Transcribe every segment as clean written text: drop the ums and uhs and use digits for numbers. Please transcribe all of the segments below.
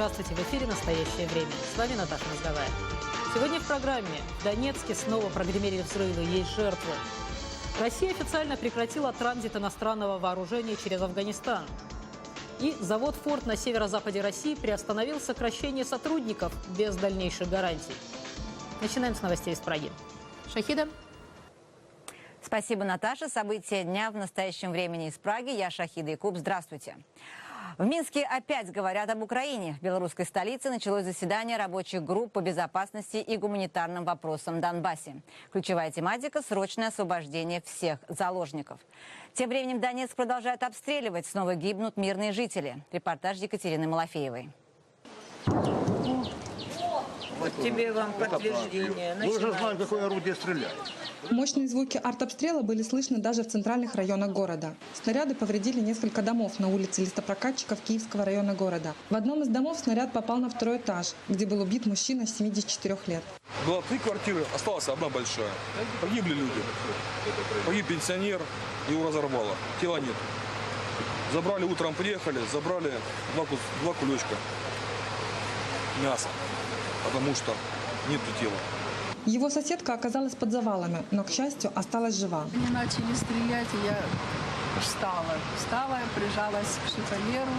Здравствуйте, в эфире «Настоящее время». С вами Наташа Мозговая. Сегодня в программе в Донецке снова прогремели взрывы, есть жертвы. Россия официально прекратила транзит иностранного вооружения через Афганистан. И завод «Форд» на северо-западе России приостановил сокращение сотрудников без дальнейших гарантий. Начинаем с новостей из Праги. Шахида. Спасибо, Наташа. События дня в настоящем времени из Праги. Я Шахида Якуб. Здравствуйте. В Минске опять говорят об Украине. В белорусской столице началось заседание рабочих групп по безопасности и гуманитарным вопросам в Донбассе. Ключевая тематика – срочное освобождение всех заложников. Тем временем Донецк продолжает обстреливать. Снова гибнут мирные жители. Репортаж Екатерины Малафеевой. Вот тебе вам подтверждение. Мы уже знаем, какое орудие стреляет. Мощные звуки артобстрела были слышны даже в центральных районах города. Снаряды повредили несколько домов на улице листопрокатчиков Киевского района города. В одном из домов снаряд попал на второй этаж, где был убит мужчина 74 лет. Было 3 квартиры, осталась одна большая. Погибли люди. Погиб пенсионер, его разорвало. Тела нет. Забрали, утром приехали, забрали два кулечка мяса, потому что нету тела. Его соседка оказалась под завалами, но, к счастью, осталась жива. Они начали стрелять, и я встала, прижалась к шифоньеру.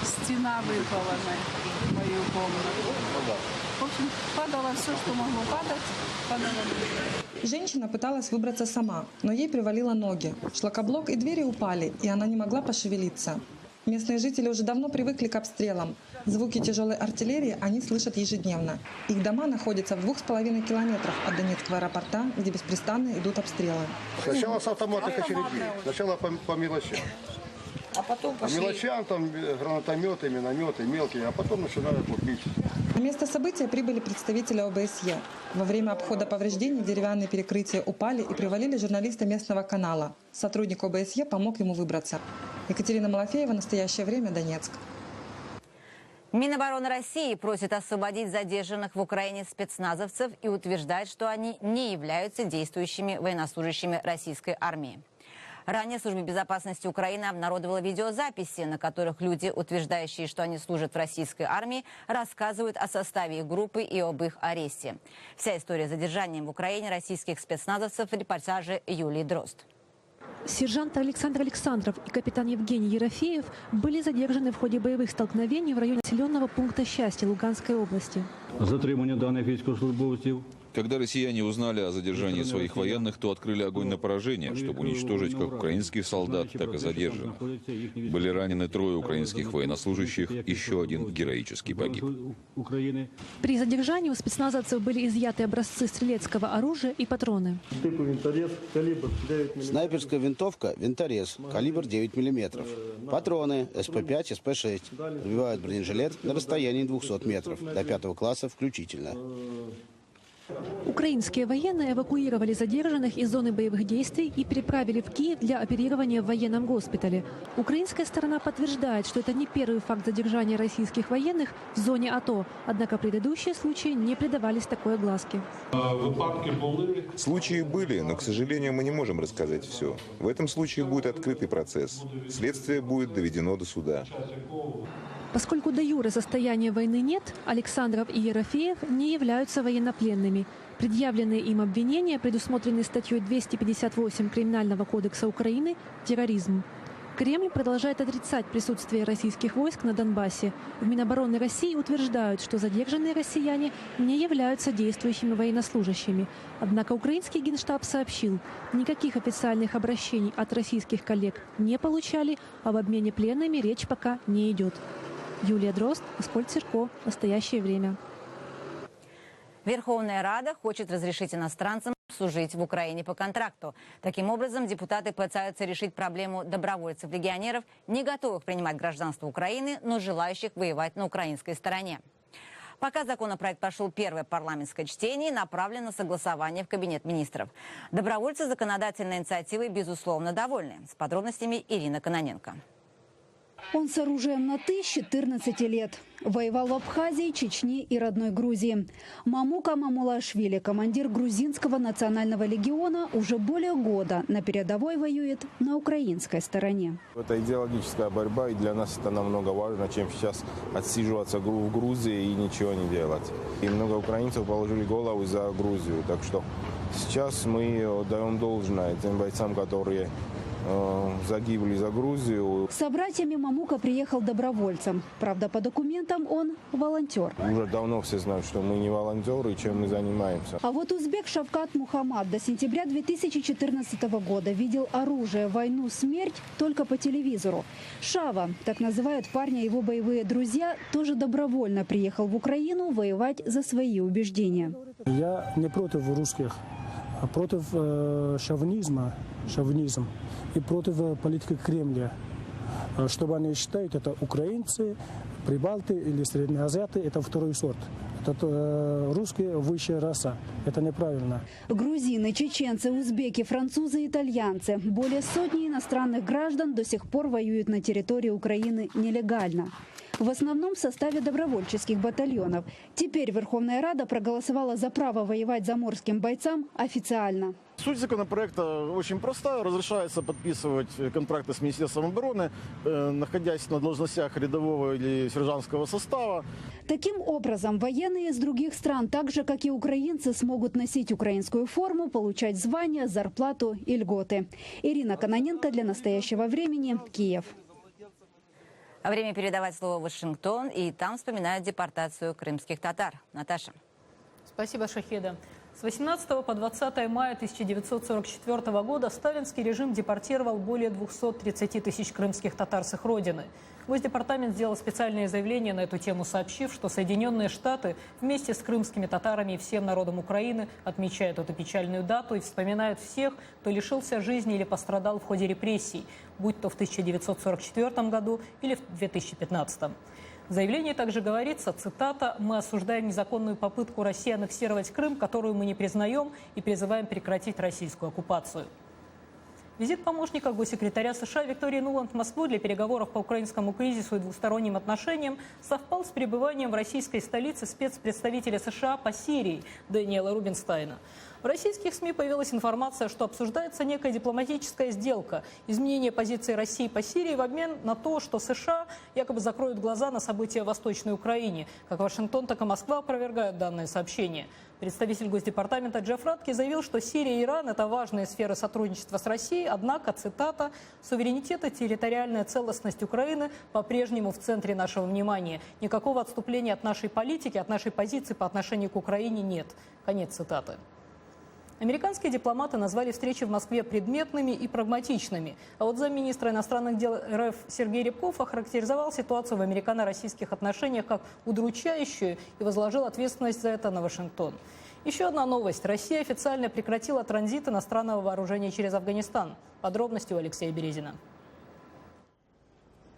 Стена выпала в мою комнату. В общем, падало все, что могло падать, падало. Женщина пыталась выбраться сама, но ей привалило ноги. Шлакоблок и двери упали, и она не могла пошевелиться. Местные жители уже давно привыкли к обстрелам. Звуки тяжелой артиллерии они слышат ежедневно. Их дома находятся в 2,5 километрах от Донецкого аэропорта, где беспрестанно идут обстрелы. Сначала с автоматных очередей, сначала по мелочам. А потом По пошли. мелочам, там гранатометы, минометы мелкие, а потом начинают бить. На место события прибыли представители ОБСЕ. Во время обхода повреждений деревянные перекрытия упали и привалили журналиста местного канала. Сотрудник ОБСЕ помог ему выбраться. Екатерина Малафеева, «Настоящее время», Донецк. Минобороны России просит освободить задержанных в Украине спецназовцев и утверждает, что они не являются действующими военнослужащими российской армии. Ранее Служба безопасности Украины обнародовала видеозаписи, на которых люди, утверждающие, что они служат в российской армии, рассказывают о составе их группы и об их аресте. Вся история с задержанием в Украине российских спецназовцев в репортаже Юлии Дрозд. Сержант Александр Александров и капитан Евгений Ерофеев были задержаны в ходе боевых столкновений в районе населенного пункта Счастье Луганской области. Затримання даних військовослужбовців. Когда россияне узнали о задержании своих военных, то открыли огонь на поражение, чтобы уничтожить как украинских солдат, так и задержанных. Были ранены 3 украинских военнослужащих, еще один героически погиб. При задержании у спецназовцев были изъяты образцы стрелецкого оружия и патроны. Снайперская винтовка «Винторез», калибр 9 мм. Патроны СП-5, СП-6. Пробивают бронежилет на расстоянии 200 метров, до 5 класса включительно. Украинские военные эвакуировали задержанных из зоны боевых действий и переправили в Киев для оперирования в военном госпитале. Украинская сторона подтверждает, что это не первый факт задержания российских военных в зоне АТО, однако предыдущие случаи не придавались такой огласке. Случаи были, но, к сожалению, мы не можем рассказать все. В этом случае будет открытый процесс. Следствие будет доведено до суда. Поскольку до юре состояния войны нет, Александров и Ерофеев не являются военнопленными. Предъявленные им обвинения предусмотрены статьей 258 Криминального кодекса Украины «Терроризм». Кремль продолжает отрицать присутствие российских войск на Донбассе. В Минобороны России утверждают, что задержанные россияне не являются действующими военнослужащими. Однако украинский генштаб сообщил, никаких официальных обращений от российских коллег не получали, а об обмене пленными речь пока не идет. Юлия Дрозд, Аскольд Цирко, «Настоящее время». Верховная Рада хочет разрешить иностранцам служить в Украине по контракту. Таким образом, депутаты пытаются решить проблему добровольцев-легионеров, не готовых принимать гражданство Украины, но желающих воевать на украинской стороне. Пока законопроект прошел первое парламентское чтение, направлено на согласование в Кабинет министров. Добровольцы законодательной инициативой, безусловно, довольны. С подробностями Ирина Кононенко. Он с оружием на «ты» с 14 лет. Воевал в Абхазии, Чечне и родной Грузии. Мамука Мамулашвили, командир грузинского национального легиона, уже более года на передовой воюет на украинской стороне. Это идеологическая борьба, и для нас это намного важно, чем сейчас отсиживаться в Грузии и ничего не делать. И много украинцев положили голову за Грузию, так что сейчас мы даем должное тем бойцам, которые загибли за Грузию. С собратьями Мамука приехал добровольцем. Правда, по документам он волонтер. Уже давно все знают, что мы не волонтеры и чем мы занимаемся. А вот узбек Шавкат Мухаммад до сентября 2014 года видел оружие, войну, смерть только по телевизору. Шава, так называют парня его боевые друзья, тоже добровольно приехал в Украину воевать за свои убеждения. Я не против русских, а против шовинизма и против политики Кремля. Чтобы они считают, это украинцы, прибалты или среднеазиаты, это второй сорт. Это русские высшая раса. Это неправильно. Грузины, чеченцы, узбеки, французы, итальянцы. Более сотни иностранных граждан до сих пор воюют на территории Украины нелегально. В основном в составе добровольческих батальонов. Теперь Верховная Рада проголосовала за право воевать заморским бойцам официально. Суть законопроекта очень проста. Разрешается подписывать контракты с Министерством обороны, находясь на должностях рядового или сержантского состава. Таким образом, военные из других стран, так же как и украинцы, смогут носить украинскую форму, получать звания, зарплату и льготы. Ирина Кононенко для «Настоящего времени», Киев. Время передавать слово в Вашингтон, и там вспоминают депортацию крымских татар. Наташа. Спасибо, Шахида. С 18 по 20 мая 1944 года сталинский режим депортировал более 230 тысяч крымских татар с их родины. Госдепартамент сделал специальное заявление на эту тему, сообщив, что Соединенные Штаты вместе с крымскими татарами и всем народом Украины отмечают эту печальную дату и вспоминают всех, кто лишился жизни или пострадал в ходе репрессий, будь то в 1944 году или в 2015. В заявлении также говорится, цитата, «Мы осуждаем незаконную попытку России аннексировать Крым, которую мы не признаем, и призываем прекратить российскую оккупацию». Визит помощника госсекретаря США Виктории Нуланд в Москву для переговоров по украинскому кризису и двусторонним отношениям совпал с пребыванием в российской столице спецпредставителя США по Сирии Дэниела Рубинштейна. В российских СМИ появилась информация, что обсуждается некая дипломатическая сделка, изменение позиции России по Сирии в обмен на то, что США якобы закроют глаза на события в Восточной Украине. Как Вашингтон, так и Москва опровергают данное сообщение. Представитель Госдепартамента Джефф Ратке заявил, что Сирия и Иран – это важные сферы сотрудничества с Россией, однако, цитата, «суверенитет и территориальная целостность Украины по-прежнему в центре нашего внимания. Никакого отступления от нашей политики, от нашей позиции по отношению к Украине нет». Конец цитаты. Американские дипломаты назвали встречи в Москве предметными и прагматичными. А вот замминистра иностранных дел РФ Сергей Рябков охарактеризовал ситуацию в американо-российских отношениях как удручающую и возложил ответственность за это на Вашингтон. Еще одна новость. Россия официально прекратила транзит иностранного вооружения через Афганистан. Подробности у Алексея Березина.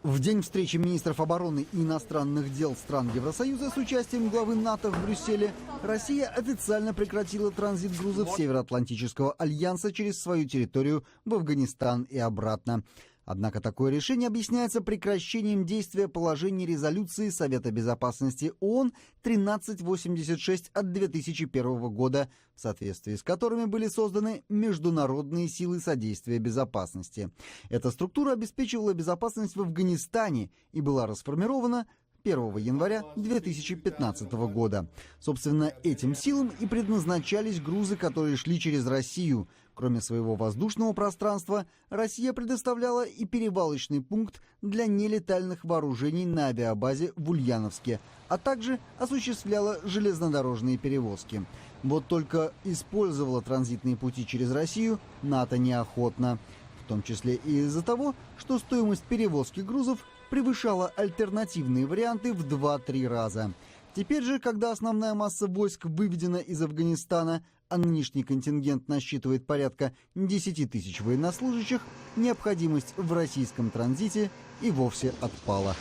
В день встречи министров обороны и иностранных дел стран Евросоюза с участием главы НАТО в Брюсселе Россия официально прекратила транзит грузов Североатлантического альянса через свою территорию в Афганистан и обратно. Однако такое решение объясняется прекращением действия положений резолюции Совета безопасности ООН 1386 от 2001 года, в соответствии с которыми были созданы международные силы содействия безопасности. Эта структура обеспечивала безопасность в Афганистане и была расформирована 1 января 2015 года. Собственно, этим силам и предназначались грузы, которые шли через Россию. Кроме своего воздушного пространства, Россия предоставляла и перевалочный пункт для нелетальных вооружений на авиабазе в Ульяновске, а также осуществляла железнодорожные перевозки. Вот только использовала транзитные пути через Россию НАТО неохотно. В том числе и из-за того, что стоимость перевозки грузов превышала альтернативные варианты в 2-3 раза. Теперь же, когда основная масса войск выведена из Афганистана, а нынешний контингент насчитывает порядка 10 тысяч военнослужащих, необходимость в российском транзите и вовсе отпала.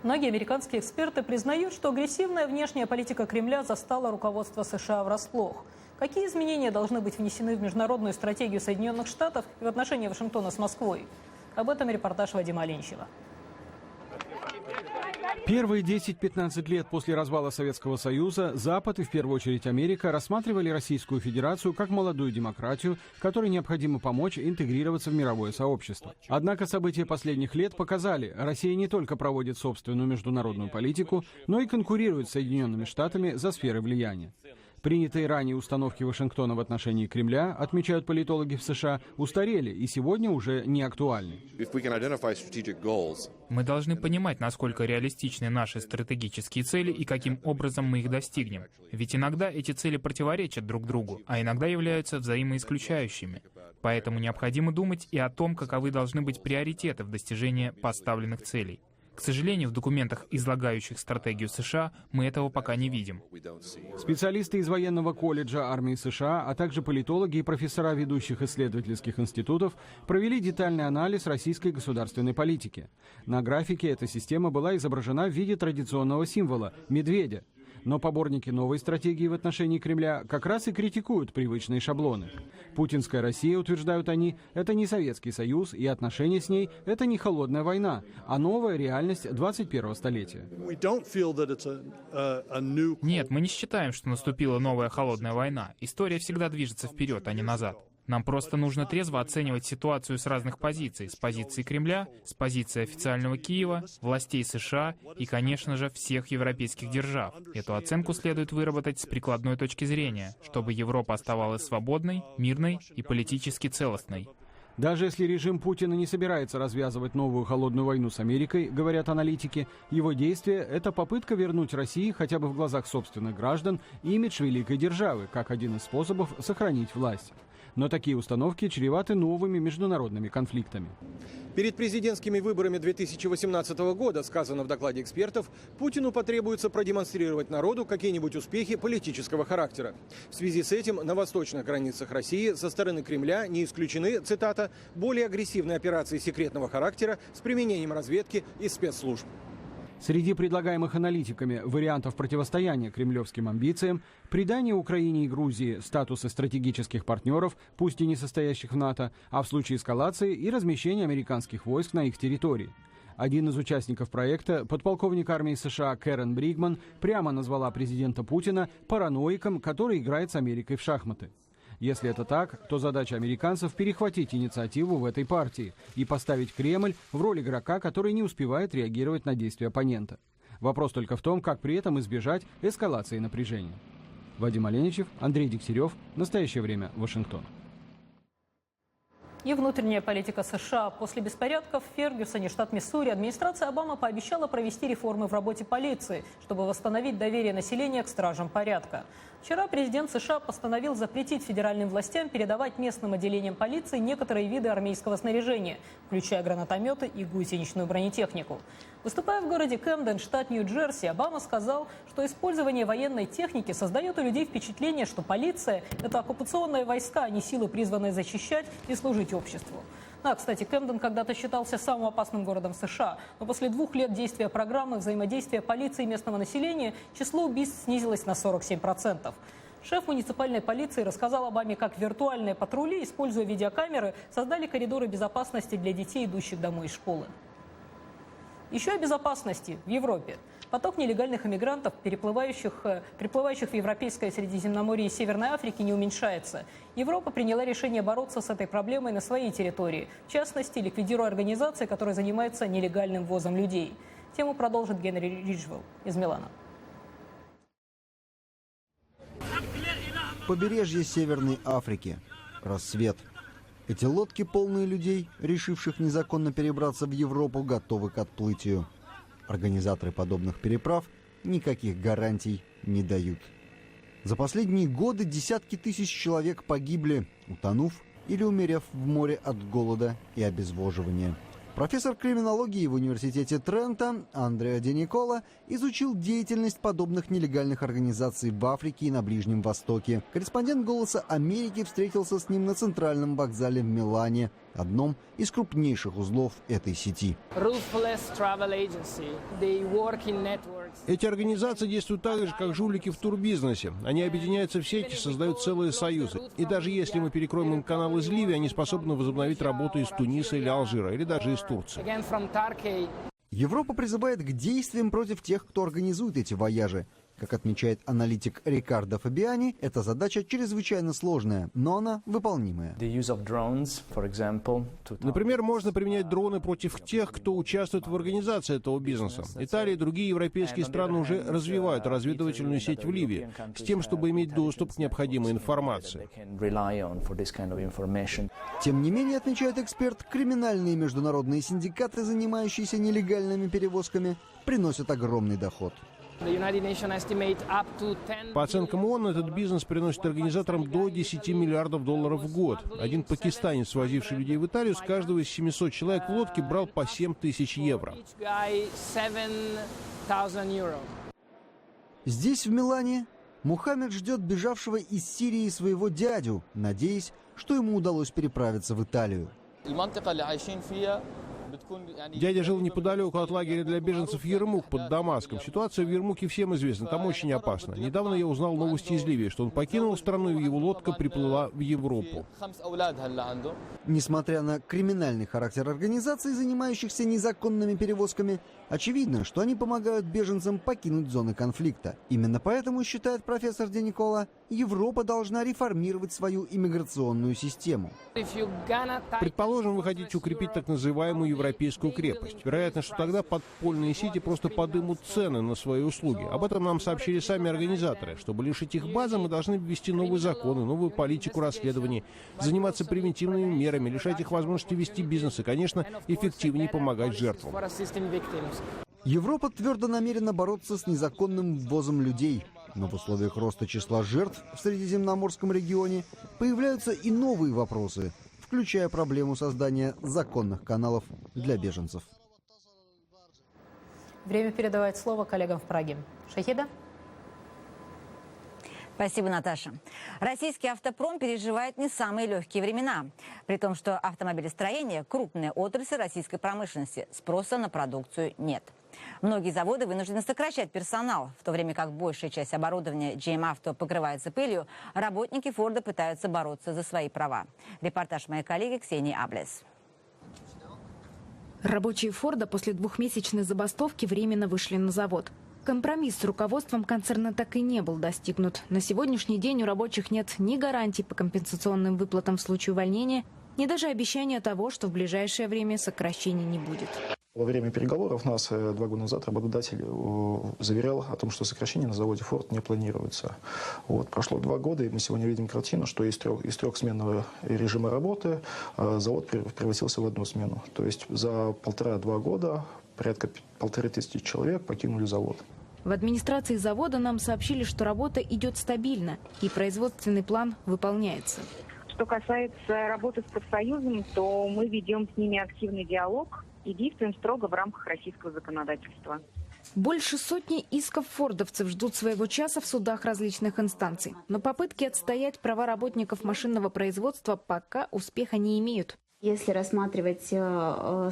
Многие американские эксперты признают, что агрессивная внешняя политика Кремля застала руководство США врасплох. Какие изменения должны быть внесены в международную стратегию Соединенных Штатов и в отношении Вашингтона с Москвой? Об этом репортаж Вадима Оленчева. Первые 10-15 лет после развала Советского Союза Запад и в первую очередь Америка рассматривали Российскую Федерацию как молодую демократию, которой необходимо помочь интегрироваться в мировое сообщество. Однако события последних лет показали, Россия не только проводит собственную международную политику, но и конкурирует с Соединенными Штатами за сферы влияния. Принятые ранее установки Вашингтона в отношении Кремля, отмечают политологи в США, устарели и сегодня уже не актуальны. Мы должны понимать, насколько реалистичны наши стратегические цели и каким образом мы их достигнем. Ведь иногда эти цели противоречат друг другу, а иногда являются взаимоисключающими. Поэтому необходимо думать и о том, каковы должны быть приоритеты в достижении поставленных целей. К сожалению, в документах, излагающих стратегию США, мы этого пока не видим. Специалисты из военного колледжа армии США, а также политологи и профессора ведущих исследовательских институтов провели детальный анализ российской государственной политики. На графике эта система была изображена в виде традиционного символа – медведя. Но поборники новой стратегии в отношении Кремля как раз и критикуют привычные шаблоны. Путинская Россия, утверждают они, это не Советский Союз, и отношения с ней – это не холодная война, а новая реальность 21-го столетия. Нет, мы не считаем, что наступила новая холодная война. История всегда движется вперед, а не назад. Нам просто нужно трезво оценивать ситуацию с разных позиций. С позиции Кремля, с позиции официального Киева, властей США и, конечно же, всех европейских держав. Эту оценку следует выработать с прикладной точки зрения, чтобы Европа оставалась свободной, мирной и политически целостной. Даже если режим Путина не собирается развязывать новую холодную войну с Америкой, говорят аналитики, его действия – это попытка вернуть России хотя бы в глазах собственных граждан имидж великой державы, как один из способов сохранить власть. Но такие установки чреваты новыми международными конфликтами. Перед президентскими выборами 2018 года, сказано в докладе экспертов, Путину потребуется продемонстрировать народу какие-нибудь успехи политического характера. В связи с этим на восточных границах России со стороны Кремля не исключены, цитата, «более агрессивные операции секретного характера с применением разведки и спецслужб». Среди предлагаемых аналитиками вариантов противостояния кремлевским амбициям придание Украине и Грузии статуса стратегических партнеров, пусть и не состоящих в НАТО, а в случае эскалации и размещение американских войск на их территории. Один из участников проекта, подполковник армии США Кэрен Бригман, прямо назвала президента Путина параноиком, который играет с Америкой в шахматы. Если это так, то задача американцев перехватить инициативу в этой партии и поставить Кремль в роль игрока, который не успевает реагировать на действия оппонента. Вопрос только в том, как при этом избежать эскалации напряжения. Вадим Оленичев, Андрей Дегтярев. Настоящее время. Вашингтон. И внутренняя политика США. После беспорядков в Фергюсоне, штат Миссури, администрация Обамы пообещала провести реформы в работе полиции, чтобы восстановить доверие населения к стражам порядка. Вчера президент США постановил запретить федеральным властям передавать местным отделениям полиции некоторые виды армейского снаряжения, включая гранатометы и гусеничную бронетехнику. Выступая в городе Кэмден, штат Нью-Джерси, Обама сказал, что использование военной техники создает у людей впечатление, что полиция – это оккупационные войска, а не силы, призванные защищать и служить обществу. Да, кстати, Кэмден когда-то считался самым опасным городом США, но после 2 лет действия программы взаимодействия полиции и местного населения число убийств снизилось на 47%. Шеф муниципальной полиции рассказал Обаме, как виртуальные патрули, используя видеокамеры, создали коридоры безопасности для детей, идущих домой из школы. Еще о безопасности в Европе. Поток нелегальных иммигрантов, приплывающих в Европейское Средиземноморье и Северной Африке, не уменьшается. Европа приняла решение бороться с этой проблемой на своей территории, в частности, ликвидируя организации, которые занимаются нелегальным ввозом людей. Тему продолжит Генри Риджвелл из Милана. Побережье Северной Африки. Рассвет. Эти лодки, полные людей, решивших незаконно перебраться в Европу, готовы к отплытию. Организаторы подобных переправ никаких гарантий не дают. За последние годы десятки тысяч человек погибли, утонув или умерев в море от голода и обезвоживания. Профессор криминологии в университете Трента Андреа Де Никола изучил деятельность подобных нелегальных организаций в Африке и на Ближнем Востоке. Корреспондент «Голоса Америки» встретился с ним на центральном вокзале в Милане, одном из крупнейших узлов этой сети. Эти организации действуют так же, как жулики в турбизнесе. Они объединяются в сети, создают целые союзы. И даже если мы перекроем им канал из Ливии, они способны возобновить работу из Туниса или Алжира, или даже из Турции. Европа призывает к действиям против тех, кто организует эти вояжи. Как отмечает аналитик Рикардо Фабиани, эта задача чрезвычайно сложная, но она выполнимая. Например, можно применять дроны против тех, кто участвует в организации этого бизнеса. Италия и другие европейские страны уже развивают разведывательную сеть в Ливии с тем, чтобы иметь доступ к необходимой информации. Тем не менее, отмечает эксперт, криминальные международные синдикаты, занимающиеся нелегальными перевозками, приносят огромный доход. По оценкам ООН, этот бизнес приносит организаторам до 10 миллиардов долларов в год. Один пакистанец, возивший людей в Италию, с каждого из 700 человек в лодке брал по 7 тысяч евро. Здесь, в Милане, Мухаммед ждет бежавшего из Сирии своего дядю, надеясь, что ему удалось переправиться в Италию. Дядя жил неподалеку от лагеря для беженцев Ярмук под Дамаском. Ситуация в Ярмуке всем известна, там очень опасно. Недавно я узнал новости из Ливии, что он покинул страну, и его лодка приплыла в Европу. Несмотря на криминальный характер организаций, занимающихся незаконными перевозками, очевидно, что они помогают беженцам покинуть зоны конфликта. Именно поэтому, считает профессор Де Никола, Европа должна реформировать свою иммиграционную систему. Предположим, вы хотите укрепить так называемую европейскую крепость. Вероятно, что тогда подпольные сети просто подымут цены на свои услуги. Об этом нам сообщили сами организаторы. Чтобы лишить их базы, мы должны ввести новые законы, новую политику расследований, заниматься превентивными мерами, лишать их возможности вести бизнес и, конечно, эффективнее помогать жертвам. Европа твердо намерена бороться с незаконным ввозом людей. Но в условиях роста числа жертв в Средиземноморском регионе появляются и новые вопросы, включая проблему создания законных каналов для беженцев. Время передавать слово коллегам в Праге. Шахида? Спасибо, Наташа. Российский автопром переживает не самые легкие времена. При том, что автомобилестроение – крупная отрасль российской промышленности. Спроса на продукцию нет. Многие заводы вынуждены сокращать персонал. В то время как большая часть оборудования GM Auto покрывается пылью, работники Форда пытаются бороться за свои права. Репортаж моей коллеги Ксении Аблес. Рабочие Форда после двухмесячной забастовки временно вышли на завод. Компромисс с руководством концерна так и не был достигнут. На сегодняшний день у рабочих нет ни гарантий по компенсационным выплатам в случае увольнения, ни даже обещания того, что в ближайшее время сокращений не будет. Во время переговоров нас 2 года назад работодатель заверял о том, что сокращение на заводе «Форд» не планируется. Прошло 2 года, и мы сегодня видим картину, что из трехсменного режима работы завод превратился в одну смену. То есть за 1,5-2 года порядка 1500 человек покинули завод. В администрации завода нам сообщили, что работа идет стабильно, и производственный план выполняется. Что касается работы с профсоюзами, то мы ведем с ними активный диалог и действуем строго в рамках российского законодательства. Больше сотни исков фордовцев ждут своего часа в судах различных инстанций. Но попытки отстоять права работников машинного производства пока успеха не имеют. Если рассматривать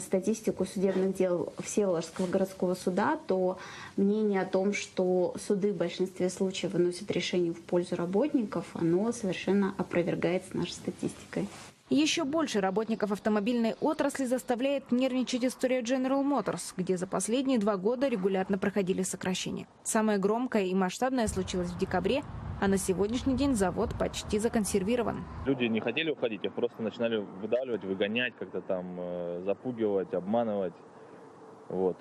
статистику судебных дел Всеволожского городского суда, то мнение о том, что суды в большинстве случаев выносят решение в пользу работников, оно совершенно опровергается нашей статистикой. Еще больше работников автомобильной отрасли заставляет нервничать история General Motors, где за последние 2 года регулярно проходили сокращения. Самое громкое и масштабное случилось в декабре, а на сегодняшний день завод почти законсервирован. Люди не хотели уходить, их просто начинали выдавливать, выгонять, как-то там запугивать, обманывать.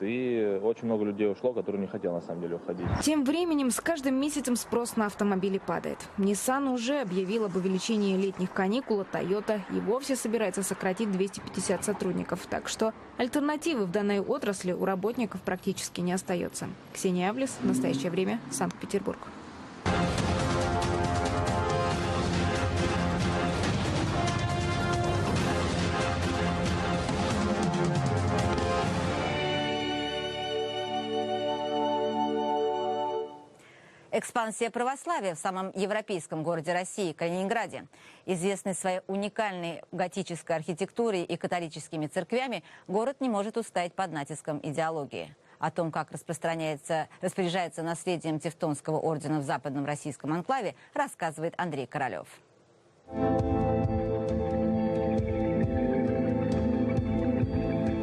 И очень много людей ушло, которые не хотели на самом деле уходить. Тем временем с каждым месяцем спрос на автомобили падает. Nissan уже объявил об увеличении летних каникул, а Toyota и вовсе собирается сократить 250 сотрудников. Так что альтернативы в данной отрасли у работников практически не остается. Ксения Аблес, в настоящее время, Санкт-Петербург. Экспансия православия в самом европейском городе России, Калининграде. Известный своей уникальной готической архитектурой и католическими церквями, город не может устоять под натиском идеологии. О том, как распоряжается наследием Тевтонского ордена в западном российском анклаве, рассказывает Андрей Королев.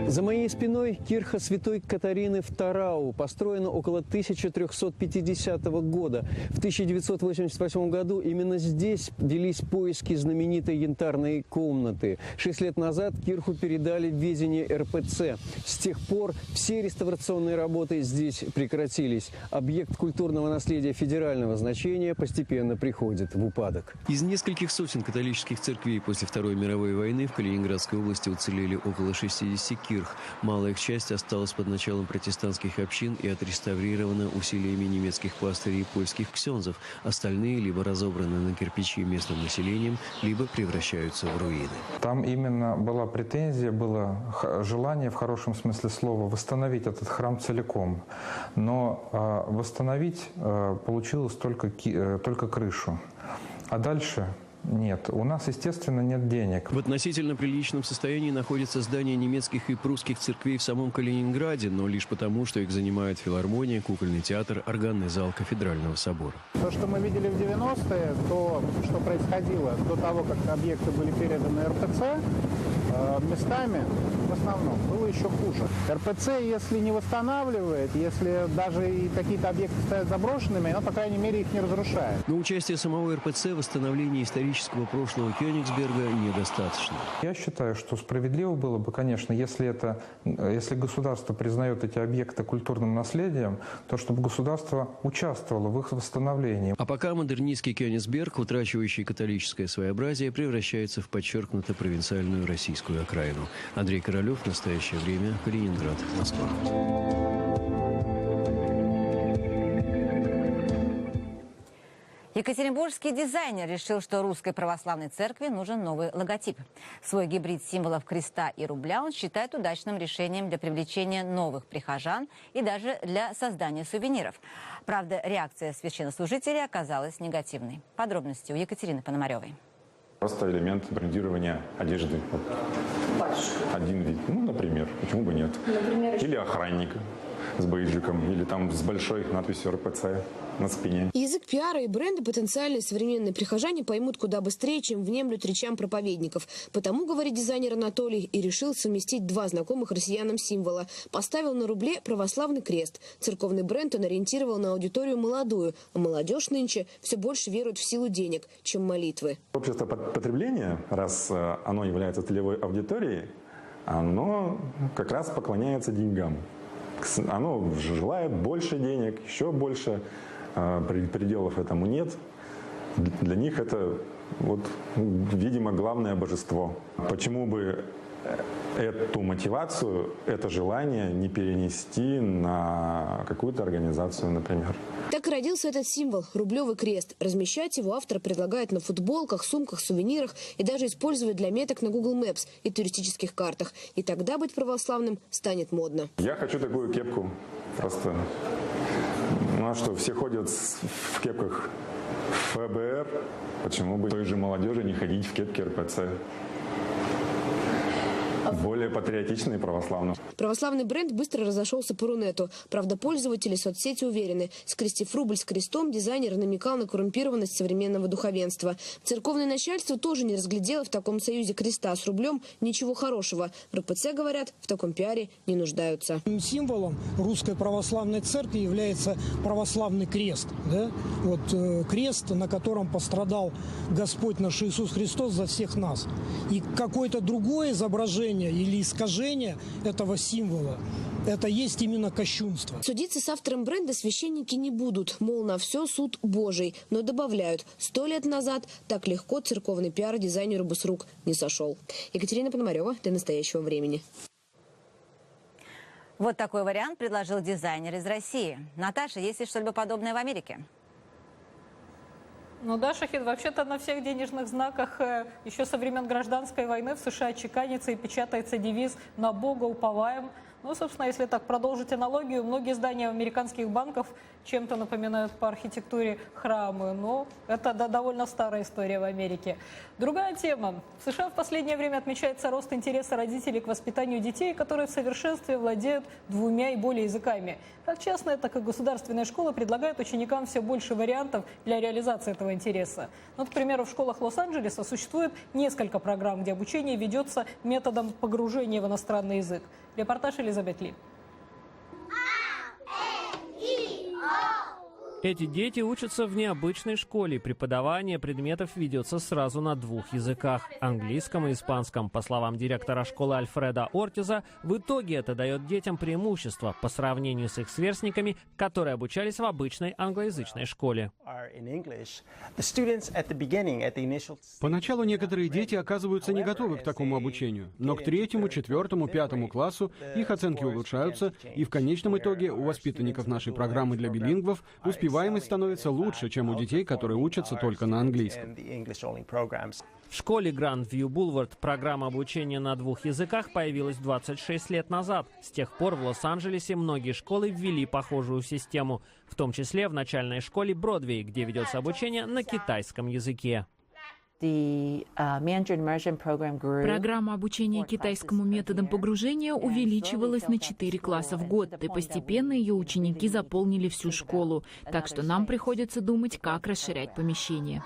За моей спиной кирха святой Катарины в Тарау, построена около 1350 года. В 1988 году именно здесь велись поиски знаменитой янтарной комнаты. 6 лет назад кирху передали в ведение РПЦ. С тех пор все реставрационные работы здесь прекратились. Объект культурного наследия федерального значения постепенно приходит в упадок. Из нескольких сотен католических церквей после Второй мировой войны в Калининградской области уцелели около 60 кирх. Малая их часть осталась под началом протестантских общин и отреставрирована усилиями немецких пастырей и польских ксензов. Остальные либо разобраны на кирпичи местным населением, либо превращаются в руины. Там именно была претензия, было желание, в хорошем смысле слова, восстановить этот храм целиком. Но восстановить получилось только крышу. А дальше... Нет, у нас, естественно, нет денег. В относительно приличном состоянии находится здание немецких и прусских церквей в самом Калининграде, но лишь потому, что их занимают филармония, кукольный театр, органный зал кафедрального собора. То, что мы видели в 90-е, то, что происходило до того, как объекты были переданы РПЦ, местами в основном было еще хуже. РПЦ, если не восстанавливает, если даже и какие-то объекты стоят заброшенными, но, по крайней мере, их не разрушает. Но участие самого РПЦ в восстановлении исторического прошлого Кёнигсберга недостаточно. Я считаю, что справедливо было бы, конечно, если государство признает эти объекты культурным наследием, то чтобы государство участвовало в их восстановлении. А пока модернистский Кёнигсберг, утрачивающий католическое своеобразие, превращается в подчеркнуто провинциальную российскую окраину. Андрей Королев, в настоящее время, Калининград, Москва. Екатеринбургский дизайнер решил, что Русской Православной Церкви нужен новый логотип. Свой гибрид символов креста и рубля он считает удачным решением для привлечения новых прихожан и даже для создания сувениров. Правда, реакция священнослужителей оказалась негативной. Подробности у Екатерины Пономаревой. Просто элемент брендирования одежды. Один вид. Ну, например. Почему бы нет? Или охранника с бейджиком, или там с большой надписью РПЦ на спине. Язык пиара и бренда потенциальные современные прихожане поймут куда быстрее, чем внемлют речам проповедников. Потому, говорит дизайнер Анатолий, и решил совместить два знакомых россиянам символа. Поставил на рубле православный крест. Церковный бренд он ориентировал на аудиторию молодую, а молодежь нынче все больше верует в силу денег, чем молитвы. Общество потребления, раз оно является целевой аудиторией, оно как раз поклоняется деньгам. Оно желает больше денег, еще больше, пределов этому нет. Для них это, видимо, главное божество. Почему бы эту мотивацию, это желание не перенести на какую-то организацию, например? Так и родился этот символ – рублевый крест. Размещать его автор предлагает на футболках, сумках, сувенирах и даже использовать для меток на Google Maps и туристических картах. И тогда быть православным станет модно. Я хочу такую кепку. Просто, а что, все ходят в кепках ФБР. Почему бы той же молодежи не ходить в кепке РПЦ? Более патриотичный и православный. Православный бренд быстро разошелся по Рунету. Правда, пользователи соцсети уверены. Скрестив рубль с крестом, дизайнер намекал на коррумпированность современного духовенства. Церковное начальство тоже не разглядело в таком союзе креста с рублем ничего хорошего. В РПЦ, говорят, в таком пиаре не нуждаются. Символом Русской Православной Церкви является православный крест. Да? Крест, на котором пострадал Господь наш Иисус Христос за всех нас. И какое-то другое изображение или искажение этого символа, это есть именно кощунство. Судиться с автором бренда священники не будут. Мол, на все суд Божий. Но добавляют, 100 лет назад так легко церковный пиар дизайнеру бы с рук не сошел. Екатерина Пономарева для настоящего времени. Вот такой вариант предложил дизайнер из России. Наташа, есть ли что-либо подобное в Америке? Ну да, Шахид, вообще-то на всех денежных знаках еще со времен гражданской войны в США чеканится и печатается девиз «На Бога уповаем». Ну, собственно, если так продолжить аналогию, многие здания американских банков чем-то напоминают по архитектуре храмы, но это довольно старая история в Америке. Другая тема. В США в последнее время отмечается рост интереса родителей к воспитанию детей, которые в совершенстве владеют 2 и более языками. Как частная, так и государственная школа предлагают ученикам все больше вариантов для реализации этого интереса. Вот, к примеру, в школах Лос-Анджелеса существует несколько программ, где обучение ведется методом погружения в иностранный язык. Репортаж Элизабет Ли. Эти дети учатся в необычной школе. Преподавание предметов ведется сразу на 2 языках – английском и испанском. По словам директора школы Альфреда Ортиза, в итоге это дает детям преимущество по сравнению с их сверстниками, которые обучались в обычной англоязычной школе. Поначалу некоторые дети оказываются не готовы к такому обучению, но к 3-му, 4-му, 5-му классу их оценки улучшаются, и в конечном итоге у воспитанников нашей программы для билингвов успеваемость становится лучше, чем у детей, которые учатся только на английском. В школе Гранд-Вью Булвард программа обучения на 2 языках появилась 26 лет назад. С тех пор в Лос-Анджелесе многие школы ввели похожую систему, в том числе в начальной школе Бродвей, где ведется обучение на китайском языке. Программа обучения китайскому методам погружения увеличивалась на 4 класса в год, и постепенно ее ученики заполнили всю школу. Так что нам приходится думать, как расширять помещение.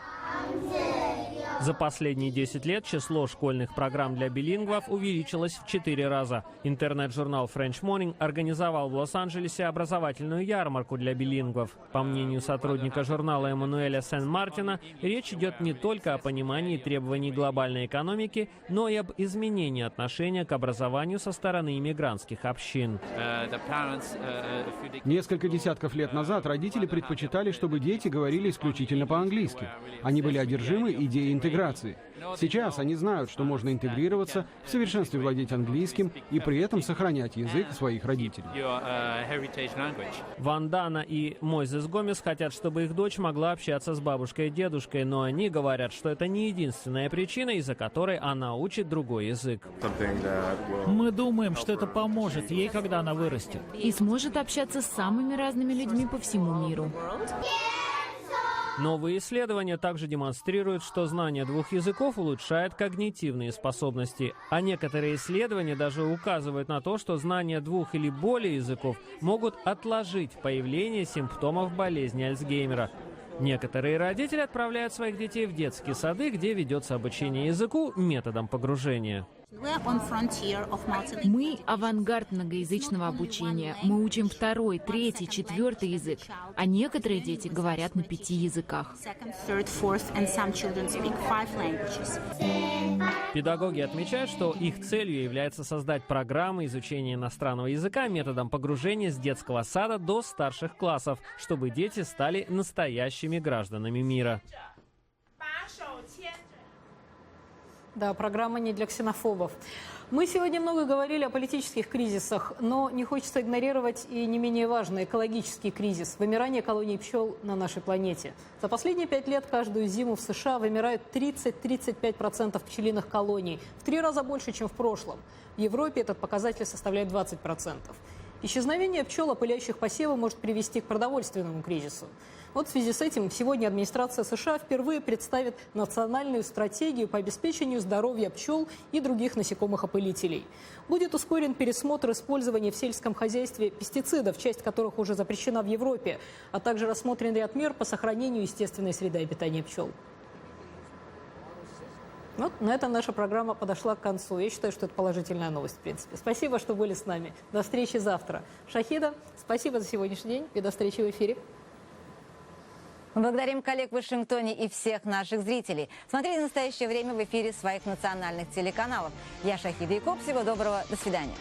За последние 10 лет число школьных программ для билингвов увеличилось в 4 раза. Интернет-журнал French Morning организовал в Лос-Анджелесе образовательную ярмарку для билингвов. По мнению сотрудника журнала Эммануэля Сен-Мартина, речь идет не только о понимании требований глобальной экономики, но и об изменении отношения к образованию со стороны иммигрантских общин. Несколько десятков лет назад родители предпочитали, чтобы дети говорили исключительно по-английски. Они были одержимы идеей интеграции. Сейчас они знают, что можно интегрироваться, в совершенстве владеть английским и при этом сохранять язык своих родителей. Вандана и Мойзес Гомес хотят, чтобы их дочь могла общаться с бабушкой и дедушкой, но они говорят, что это не единственная причина, из-за которой она учит другой язык. Мы думаем, что это поможет ей, когда она вырастет. И сможет общаться с самыми разными людьми по всему миру. Новые исследования также демонстрируют, что знание 2 языков улучшает когнитивные способности. А некоторые исследования даже указывают на то, что знание 2 или более языков могут отложить появление симптомов болезни Альцгеймера. Некоторые родители отправляют своих детей в детские сады, где ведется обучение языку методом погружения. Мы – авангард многоязычного обучения. Мы учим 2-й, 3-й, 4-й язык, а некоторые дети говорят на 5 языках. Педагоги отмечают, что их целью является создать программы изучения иностранного языка методом погружения с детского сада до старших классов, чтобы дети стали настоящими гражданами мира. Да, программа не для ксенофобов. Мы сегодня много говорили о политических кризисах, но не хочется игнорировать и не менее важный экологический кризис – вымирание колоний пчел на нашей планете. За последние 5 лет каждую зиму в США вымирают 30-35% пчелиных колоний, в 3 раза больше, чем в прошлом. В Европе этот показатель составляет 20%. Исчезновение пчел, опыляющих посевы, может привести к продовольственному кризису. Вот в связи с этим сегодня администрация США впервые представит национальную стратегию по обеспечению здоровья пчел и других насекомых-опылителей. Будет ускорен пересмотр использования в сельском хозяйстве пестицидов, часть которых уже запрещена в Европе, а также рассмотрен ряд мер по сохранению естественной среды обитания пчел. Вот на этом наша программа подошла к концу. Я считаю, что это положительная новость, в принципе. Спасибо, что были с нами. До встречи завтра. Шахида, спасибо за сегодняшний день и до встречи в эфире. Мы благодарим коллег в Вашингтоне и всех наших зрителей. Смотрите «Настоящее время» в эфире своих национальных телеканалов. Я Шахида Якуб. Всего доброго. До свидания.